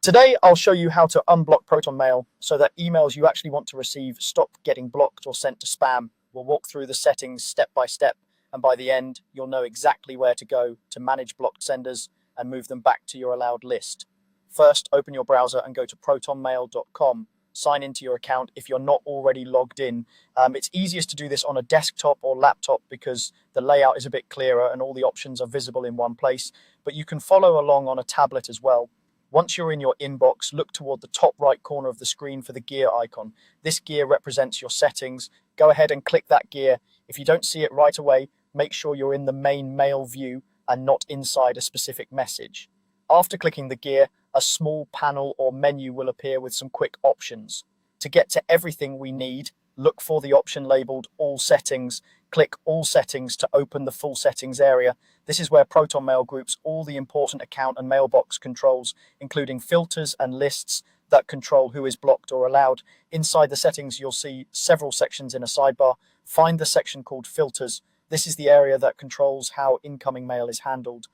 Today, I'll show you how to unblock Protonmail so that emails you actually want to receive stop getting blocked or sent to spam. We'll walk through the settings step by step, and by the end, you'll know exactly where to go to manage blocked senders and move them back to your allowed list. First, open your browser and go to protonmail.com. Sign into your account if you're not already logged in. It's easiest to do this on a desktop or laptop because the layout is a bit clearer and all the options are visible in one place, but you can follow along on a tablet as well. Once you're in your inbox, look toward the top right corner of the screen for the gear icon. This gear represents your settings. Go ahead and click that gear. If you don't see it right away, make sure you're in the main mail view and not inside a specific message. After clicking the gear, a small panel or menu will appear with some quick options. To get to everything we need, look for the option labeled All Settings. Click All Settings to open the full settings area. This is where Protonmail groups all the important account and mailbox controls, including filters and lists that control who is blocked or allowed. Inside the settings, you'll see several sections in a sidebar. Find the section called Filters. This is the area that controls how incoming mail is handled.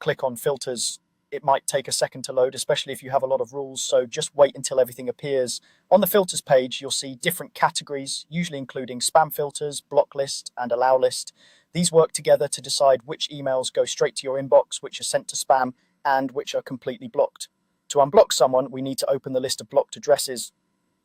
Click on Filters. It might take a second to load, especially if you have a lot of rules, so just wait until everything appears. On the filters page, you'll see different categories, usually including spam filters, block list, and allow list. These work together to decide which emails go straight to your inbox, which are sent to spam, and which are completely blocked. To unblock someone, we need to open the list of blocked addresses.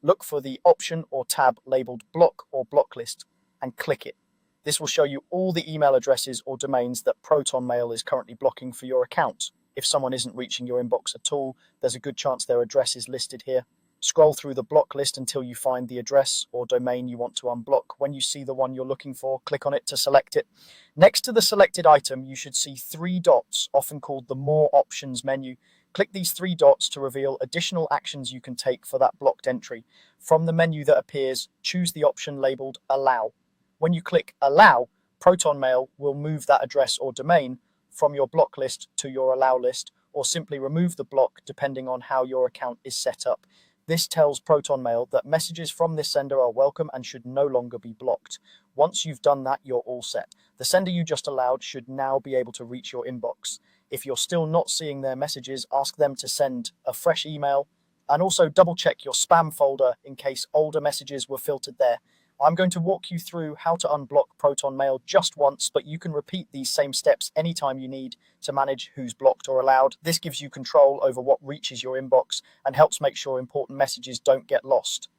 Look for the option or tab labeled Block or Block List and click it. This will show you all the email addresses or domains that Protonmail is currently blocking for your account. If someone isn't reaching your inbox at all, there's a good chance their address is listed here. Scroll through the block list until you find the address or domain you want to unblock. When you see the one you're looking for, click on it to select it. Next to the selected item, you should see three dots, often called the More Options menu. Click these three dots to reveal additional actions you can take for that blocked entry. From the menu that appears, choose the option labeled Allow. When you click Allow, Protonmail will move that address or domain from your block list to your allow list, or simply remove the block depending on how your account is set up. This tells Protonmail that messages from this sender are welcome and should no longer be blocked. Once you've done that, you're all set. The sender you just allowed should now be able to reach your inbox. If you're still not seeing their messages, ask them to send a fresh email, and also double check your spam folder in case older messages were filtered there. I'm going to walk you through how to unblock Protonmail just once, but you can repeat these same steps anytime you need to manage who's blocked or allowed. This gives you control over what reaches your inbox and helps make sure important messages don't get lost.